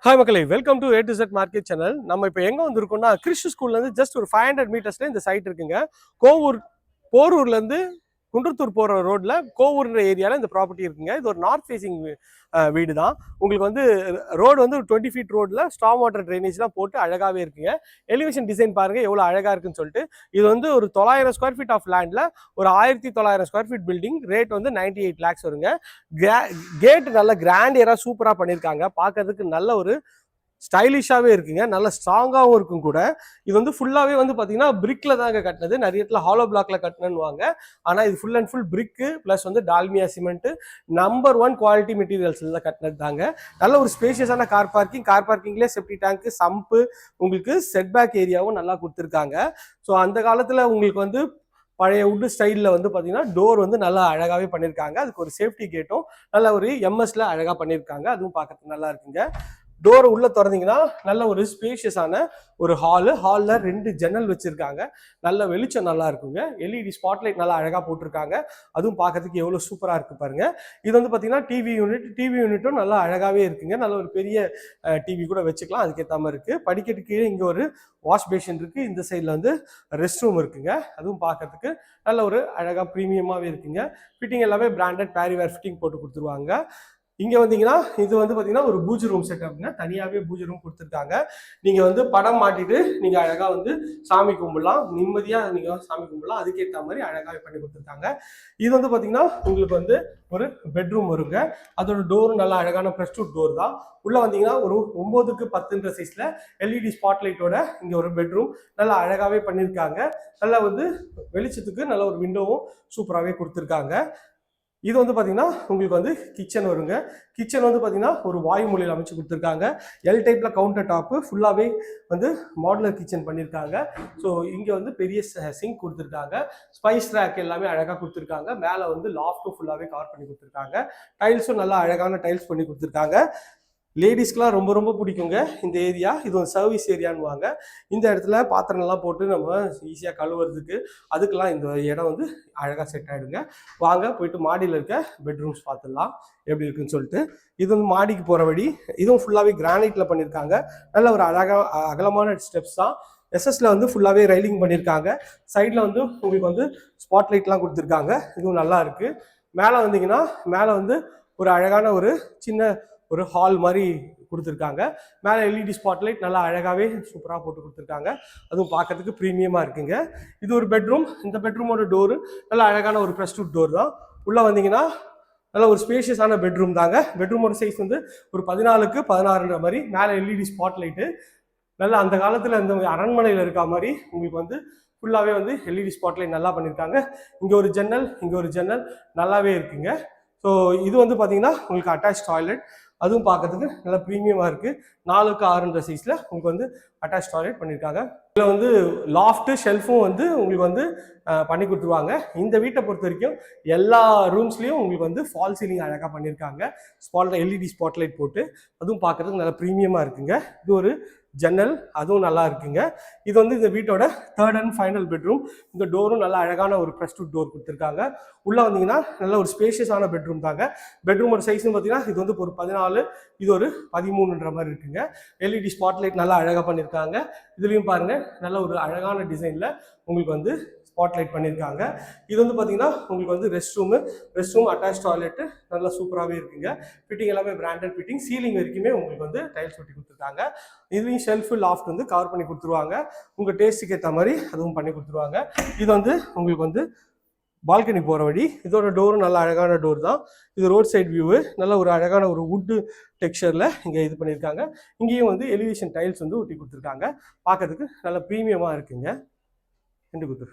Hi மக்களே, welcome to A to Z market channel. நம்ம இப்போ எங்கே வந்திருக்கோம்னா கிறிஸ்து ஸ்கூல்லேருந்து ஜஸ்ட் ஒரு 500 மீட்டர்ஸில் இந்த சைட் இருக்குங்க. போரூர்லேருந்து குன்றத்தூர் போகிற ரோட்டில் கோவூர்ன்ற ஏரியாவில் இந்த ப்ராப்பர்ட்டி இருக்குங்க. இது ஒரு நார்த் ஃபேஸிங் வீடு தான். உங்களுக்கு வந்து ரோடு வந்து ஒரு 20 ஃபீட் ரோடில் ஸ்டாம் வாட்டர் ட்ரைனேஜ்லாம் போட்டு அழகாகவே இருக்குங்க. எலிவேஷன் டிசைன் பாருங்கள் எவ்வளோ அழகாக இருக்குன்னு சொல்லிட்டு. இது வந்து ஒரு 900 ஸ்கொயர் ஃபீட் ஆஃப் லேண்டில் ஒரு 1900 ஸ்கொயர் ஃபீட் பில்டிங். ரேட் வந்து 98 lakhs வருங்க. கேட் நல்ல கிராண்டியராக சூப்பராக பண்ணியிருக்காங்க. பார்க்கறதுக்கு நல்ல ஒரு ஸ்டைலிஷாகவே இருக்குங்க. நல்ல ஸ்ட்ராங்காகவும் இருக்கும் கூட. இது வந்து ஃபுல்லாகவே வந்து பார்த்தீங்கன்னா பிரிக்கில் தாங்க கட்டினது. நிறைய இடத்துல ஹாலோ பிளாக்ல கட்டினேன்னுவாங்க. ஆனால் இது full and full brick plus வந்து டால்மியா சிமெண்ட்டு நம்பர் 1 குவாலிட்டி மெட்டீரியல்ஸில் கட்டினது தாங்க. நல்ல ஒரு ஸ்பேஷியஸான கார் பார்க்கிங்லேயே செப்டி டேங்க்கு, சம்பு, உங்களுக்கு செட்பேக் ஏரியாவும் நல்லா கொடுத்துருக்காங்க. ஸோ அந்த காலத்தில் உங்களுக்கு வந்து பழைய உட்டு ஸ்டைலில் வந்து பார்த்தீங்கன்னா டோர் வந்து நல்லா அழகாகவே பண்ணியிருக்காங்க. அதுக்கு ஒரு சேஃப்டி கேட்டும் நல்ல ஒரு எம்எஸ்ல அழகாக பண்ணியிருக்காங்க. அதுவும் பார்க்கறதுக்கு நல்லா இருக்குங்க. டோர் உள்ள திறந்தீங்கன்னா நல்ல ஒரு ஸ்பேஷியஸான ஒரு ஹாலில் 2 ஜன்னல் வச்சிருக்காங்க. நல்ல வெளிச்சம் நல்லா இருக்குங்க. எல்இடி ஸ்பாட்லைட் நல்லா அழகாக போட்டிருக்காங்க. அதுவும் பார்க்கறதுக்கு எவ்வளோ சூப்பராக இருக்கு பாருங்க. இது வந்து பார்த்தீங்கன்னா டிவி யூனிட்டும் நல்லா அழகாகவே இருக்குங்க. நல்ல ஒரு பெரிய டிவி கூட வச்சுக்கலாம், அதுக்கேற்ற மாதிரி இருக்கு. படிக்கட்டு கீழே இங்கே ஒரு வாஷ் பேஷன் இருக்கு. இந்த சைடில் வந்து ரெஸ்ட் ரூம் இருக்குங்க. அதுவும் பார்க்கறதுக்கு நல்ல ஒரு அழகாக ப்ரீமியமாகவே இருக்குங்க. ஃபிட்டிங் எல்லாமே பிராண்டட் பேரிவேர் ஃபிட்டிங் போட்டு கொடுத்துருவாங்க. இங்கே வந்தீங்கன்னா இது வந்து பார்த்தீங்கன்னா ஒரு பூஜை ரூம் செட்டப்ங்க. தனியாகவே பூஜை ரூம் கொடுத்துருக்காங்க. நீங்கள் வந்து படம் மாட்டிட்டு நீங்கள் அழகாக வந்து சாமி கும்பிடலாம். நிம்மதியாக நீங்கள் சாமி கும்பிடலாம். அதுக்கேற்ற மாதிரி அழகாகவே பண்ணி கொடுத்துருக்காங்க. இது வந்து பார்த்தீங்கன்னா உங்களுக்கு வந்து ஒரு பெட்ரூம் வருங்க. அதோட டோரும் நல்லா அழகான ப்ரெஸ்டூட் டோர் தான். உள்ளே வந்தீங்கன்னா ஒரு 9க்கு 10 சைஸில் எல்இடி ஸ்பாட்லைட்டோட இங்கே ஒரு பெட்ரூம் நல்லா அழகாகவே பண்ணியிருக்காங்க. நல்லா வந்து வெளிச்சத்துக்கு நல்ல ஒரு விண்டோவும் சூப்பராகவே கொடுத்துருக்காங்க. இது வந்து பார்த்தீங்கன்னா உங்களுக்கு வந்து கிச்சன் வருங்க. கிச்சன் வந்து பார்த்தீங்கன்னா ஒரு வாயு மூலையில் அமைச்சு கொடுத்துருக்காங்க. எல் டைப்பில் கவுண்டர் டாப்பு ஃபுல்லாகவே வந்து மாடுலர் கிச்சன் பண்ணியிருக்காங்க. ஸோ இங்கே வந்து பெரிய சிங்க் கொடுத்துருக்காங்க. ஸ்பைஸ் ரேக் எல்லாமே அழகாக கொடுத்துருக்காங்க. மேலே வந்து லாஃப்ட்டும் ஃபுல்லாகவே கவர் பண்ணி கொடுத்துருக்காங்க. டைல்ஸும் நல்லா அழகான டைல்ஸ் பண்ணி கொடுத்துருக்காங்க. லேடிஸ்க்குலாம் ரொம்ப ரொம்ப பிடிக்குங்க இந்த ஏரியா. இது ஒரு சர்வீஸ் ஏரியான்னுவாங்க. இந்த இடத்துல பாத்திரம்லாம் போட்டு நம்ம ஈஸியாக கழுவுறதுக்கு அதுக்கெல்லாம் இந்த இடம் வந்து அழகாக செட் ஆகிடுங்க. வாங்க போயிட்டு மாடியில் இருக்க பெட்ரூம்ஸ் பார்த்துடலாம் எப்படி இருக்குன்னு சொல்லிட்டு. இது வந்து மாடிக்கு போகிற வழி. இதுவும் ஃபுல்லாகவே கிரானைட்டில் பண்ணியிருக்காங்க. நல்ல ஒரு அகலமான ஸ்டெப்ஸ் தான். எஸ்எஸ்ல வந்து ஃபுல்லாகவே ரைலிங் பண்ணியிருக்காங்க. சைடில் வந்து உங்களுக்கு வந்து ஸ்பாட்லைட்லாம் கொடுத்துருக்காங்க. இதுவும் நல்லா இருக்குது. மேலே வந்தீங்கன்னா மேலே வந்து ஒரு அழகான ஒரு சின்ன ஒரு ஹால் மாதிரி கொடுத்துருக்காங்க. மேலே எல்இடி ஸ்பாட்லைட் நல்லா அழகாகவே சூப்பராக போட்டு கொடுத்துருக்காங்க. அதுவும் பார்க்கறதுக்கு ப்ரீமியமாக இருக்குங்க. இது ஒரு பெட்ரூம். இந்த பெட்ரூமோட டோரு நல்லா அழகான ஒரு ப்ரெஸ்டூட் டோர் தான். உள்ளே வந்தீங்கன்னா நல்ல ஒரு ஸ்பேஷியஸான பெட்ரூம் தாங்க. பெட்ரூமோட சைஸ் வந்து ஒரு 14க்கு 16ன்ற மாதிரி. மேலே எல்இடி ஸ்பாட்லைட்டு நல்லா அந்த காலத்தில் இந்த அரண்மனையில் இருக்க மாதிரி உங்களுக்கு வந்து ஃபுல்லாகவே வந்து எல்இடி ஸ்பாட்லைட் நல்லா பண்ணியிருக்காங்க. இங்கே ஒரு ஜன்னல் நல்லாவே இருக்குங்க. ஸோ இது வந்து பார்த்தீங்கன்னா உங்களுக்கு அட்டாச் டாய்லெட். அதுவும் பார்க்கறதுக்கு நல்லா ப்ரீமியமாக இருக்குது. 4க்கு 6ன்ற சைஸில் உங்களுக்கு வந்து அட்டாச் டாய்லெட் பண்ணியிருக்காங்க. இதில் வந்து லாஃப்ட்டு ஷெல்ஃபும் வந்து உங்களுக்கு வந்து பண்ணி கொடுத்துருவாங்க. இந்த வீட்டை பொறுத்த வரைக்கும் எல்லா ரூம்ஸ்லேயும் உங்களுக்கு வந்து ஃபால் சீலிங் அழகாக பண்ணியிருக்காங்க. எல்இடி ஸ்பாட்லைட் போட்டு அதுவும் பார்க்கறதுக்கு நல்லா ப்ரீமியமாக இருக்குங்க. இது ஒரு ஜன்னல், அதுவும் நல்லா இருக்குங்க. இது வந்து இந்த வீட்டோட 3rd and final பெட்ரூம். இந்த டோரும் நல்லா அழகான ஒரு ப்ரெஸ்டூட் டோர் கொடுத்துருக்காங்க. உள்ளே வந்தீங்கன்னா நல்ல ஒரு ஸ்பேஷியஸான பெட்ரூம் தாங்க. பெட்ரூமோட சைஸ்னு பார்த்தீங்கன்னா இது வந்து ஒரு 14, இது ஒரு 13ன்ற மாதிரி இருக்குங்க. எல்இடி ஸ்பாட்லைட் நல்லா அழகாக பண்ணியிருக்காங்க. இதுலேயும் பாருங்க நல்ல ஒரு அழகான டிசைனில் உங்களுக்கு வந்து ஸ்பாட்லைட் பண்ணியிருக்காங்க. இது வந்து பார்த்தீங்கன்னா உங்களுக்கு வந்து ரெஸ்ட் ரூம் அட்டாச் டாய்லெட்டு நல்லா சூப்பராகவே இருக்குங்க. ஃபிட்டிங் எல்லாமே பிராண்டட் ஃபிட்டிங். சீலிங் வரைக்குமே உங்களுக்கு வந்து டைல்ஸ் ஒட்டி கொடுத்துருக்காங்க. இதுலேயும் ஷெல்ஃபு லாஃப்ட் வந்து கவர் பண்ணி கொடுத்துருவாங்க. உங்கள் டேஸ்ட்டுக்கு ஏற்ற மாதிரி அதுவும் பண்ணி கொடுத்துருவாங்க. இது வந்து உங்களுக்கு வந்து பால்கனி போகிற வழி. இதோட டோரும் நல்ல அழகான டோர் தான். இது ரோட் சைட் வியூவு. நல்ல ஒரு அழகான ஒரு வுட்டு டெக்ஸ்சரில் இங்கே இது பண்ணியிருக்காங்க. இங்கேயும் வந்து எலிவேஷன் டைல்ஸ் வந்து ஒட்டி கொடுத்துருக்காங்க. பார்க்கறதுக்கு நல்ல ப்ரீமியமாக இருக்குங்க. ரெண்டு குத்து